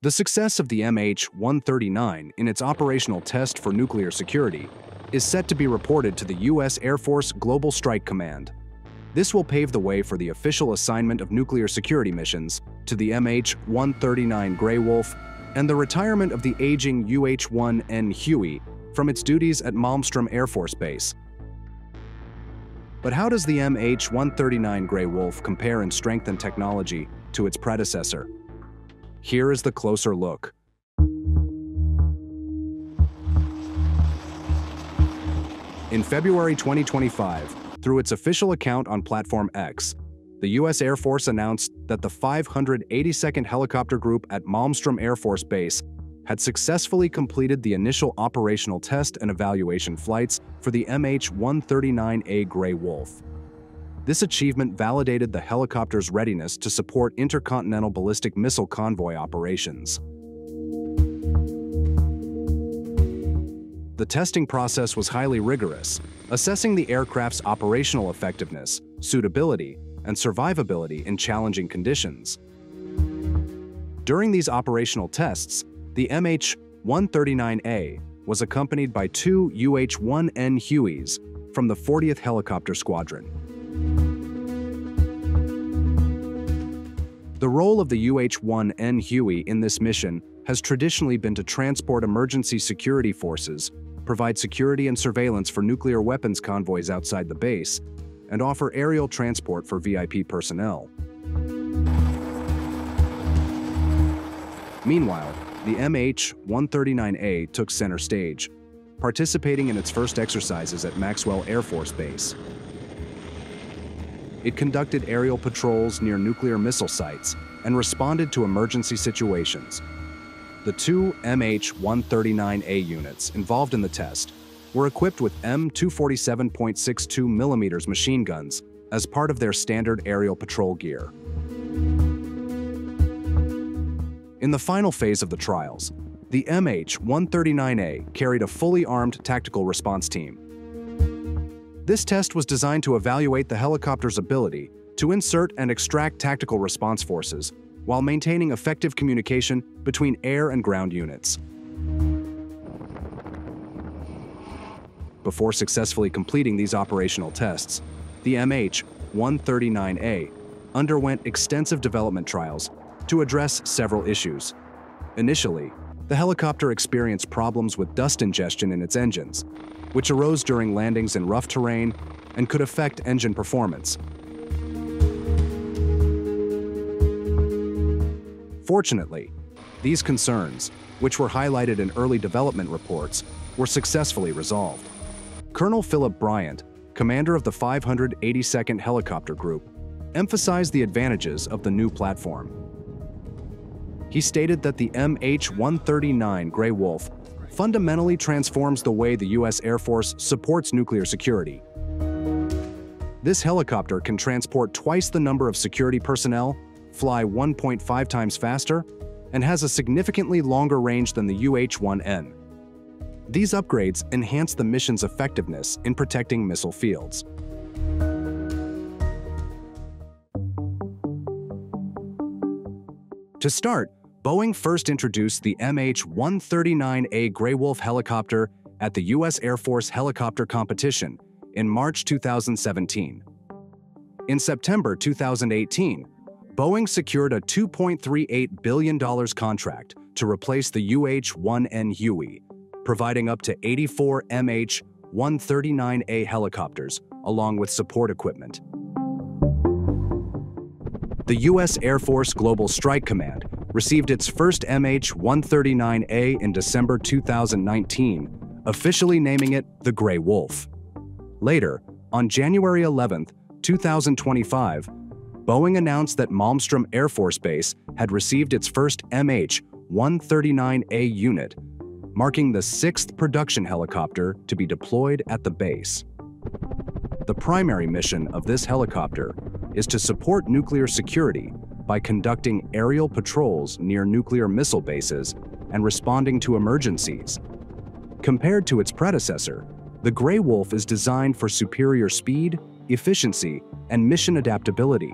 The success of the MH-139 in its operational test for nuclear security is set to be reported to the U.S. Air Force Global Strike Command. This will pave the way for the official assignment of nuclear security missions to the MH-139 Grey Wolf and the retirement of the aging UH-1N Huey from its duties at Malmstrom Air Force Base. But how does the MH-139 Grey Wolf compare in strength and technology to its predecessor? Here is the closer look. In February 2025, through its official account on Platform X, the U.S. Air Force announced that the 582nd Helicopter Group at Malmstrom Air Force Base had successfully completed the initial operational test and evaluation flights for the MH-139A Grey Wolf. This achievement validated the helicopter's readiness to support intercontinental ballistic missile convoy operations. The testing process was highly rigorous, assessing the aircraft's operational effectiveness, suitability, and survivability in challenging conditions. During these operational tests, the MH-139A was accompanied by two UH-1N Hueys from the 40th Helicopter Squadron. The role of the UH-1N Huey in this mission has traditionally been to transport emergency security forces, provide security and surveillance for nuclear weapons convoys outside the base, and offer aerial transport for VIP personnel. Meanwhile, the MH-139A took center stage, participating in its first exercises at Maxwell Air Force Base. It conducted aerial patrols near nuclear missile sites and responded to emergency situations. The two MH-139A units involved in the test were equipped with M247.62 mm machine guns as part of their standard aerial patrol gear. In the final phase of the trials, the MH-139A carried a fully armed tactical response team. This test was designed to evaluate the helicopter's ability to insert and extract tactical response forces while maintaining effective communication between air and ground units. Before successfully completing these operational tests, the MH-139A underwent extensive development trials to address several issues. Initially, the helicopter experienced problems with dust ingestion in its engines, which arose during landings in rough terrain and could affect engine performance. Fortunately, these concerns, which were highlighted in early development reports, were successfully resolved. Colonel Philip Bryant, commander of the 582nd Helicopter Group, emphasized the advantages of the new platform. He stated that the MH-139 Grey Wolf fundamentally transforms the way the U.S. Air Force supports nuclear security. This helicopter can transport twice the number of security personnel, fly 1.5 times faster, and has a significantly longer range than the UH-1N. These upgrades enhance the mission's effectiveness in protecting missile fields. To start, Boeing first introduced the MH-139A Grey Wolf helicopter at the U.S. Air Force Helicopter Competition in March 2017. In September 2018, Boeing secured a $2.38 billion contract to replace the UH-1N Huey, providing up to 84 MH-139A helicopters, along with support equipment. The U.S. Air Force Global Strike Command received its first MH-139A in December 2019, officially naming it the Grey Wolf. Later, on January 11, 2025, Boeing announced that Malmstrom Air Force Base had received its first MH-139A unit, marking the sixth production helicopter to be deployed at the base. The primary mission of this helicopter is to support nuclear security by conducting aerial patrols near nuclear missile bases and responding to emergencies. Compared to its predecessor, the Grey Wolf is designed for superior speed, efficiency, and mission adaptability.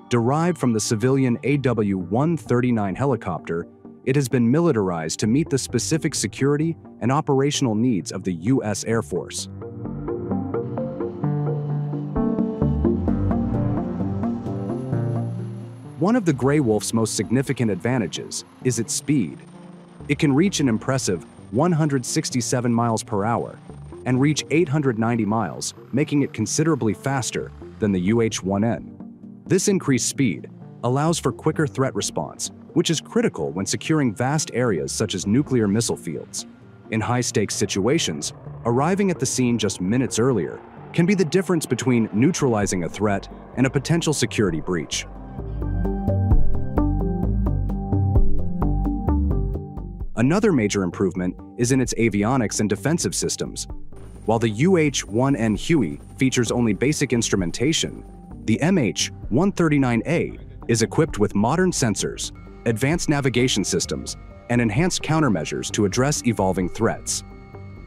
Derived from the civilian AW-139 helicopter, it has been militarized to meet the specific security and operational needs of the U.S. Air Force. One of the Gray Wolf's most significant advantages is its speed. It can reach an impressive 167 miles per hour and reach 890 miles, making it considerably faster than the UH-1N. This increased speed allows for quicker threat response, which is critical when securing vast areas such as nuclear missile fields. In high-stakes situations, arriving at the scene just minutes earlier can be the difference between neutralizing a threat and a potential security breach. Another major improvement is in its avionics and defensive systems. While the UH-1N Huey features only basic instrumentation, the MH-139A is equipped with modern sensors, advanced navigation systems, and enhanced countermeasures to address evolving threats.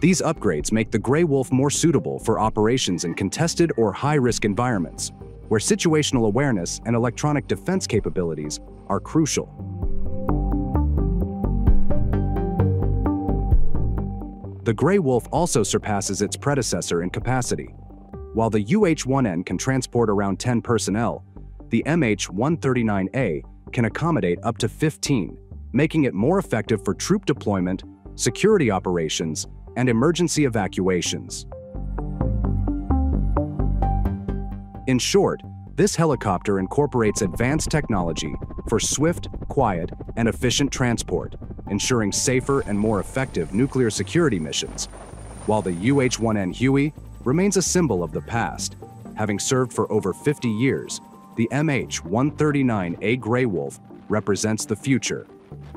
These upgrades make the Gray Wolf more suitable for operations in contested or high-risk environments, where situational awareness and electronic defense capabilities are crucial. The Gray Wolf also surpasses its predecessor in capacity. While the UH-1N can transport around 10 personnel, the MH-139A can accommodate up to 15, making it more effective for troop deployment, security operations, and emergency evacuations. In short, this helicopter incorporates advanced technology for swift, quiet, and efficient transport, ensuring safer and more effective nuclear security missions, while the UH-1N Huey remains a symbol of the past. Having served for over 50 years, the MH-139A Gray Wolf represents the future,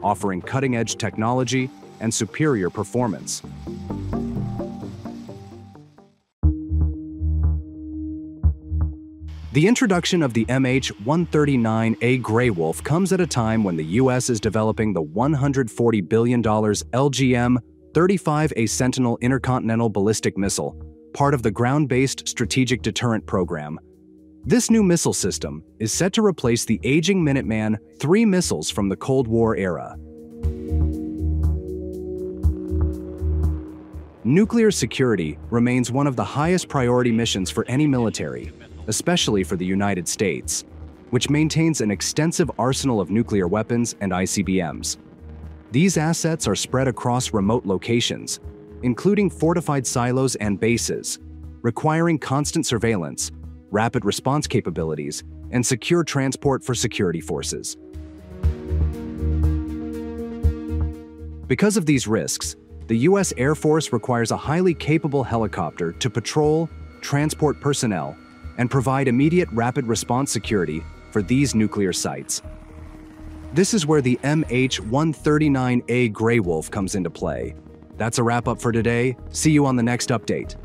offering cutting-edge technology and superior performance. The introduction of the MH-139A Gray Wolf comes at a time when the U.S. is developing the $140 billion LGM-35A Sentinel intercontinental ballistic missile, part of the Ground-Based Strategic Deterrent Program. This new missile system is set to replace the aging Minuteman III missiles from the Cold War era. Nuclear security remains one of the highest priority missions for any military, especially for the United States, which maintains an extensive arsenal of nuclear weapons and ICBMs. These assets are spread across remote locations, including fortified silos and bases, requiring constant surveillance, rapid response capabilities, and secure transport for security forces. Because of these risks, the U.S. Air Force requires a highly capable helicopter to patrol, transport personnel, and provide immediate rapid response security for these nuclear sites. This is where the MH-139A Gray Wolf comes into play. That's a wrap-up for today. See you on the next update.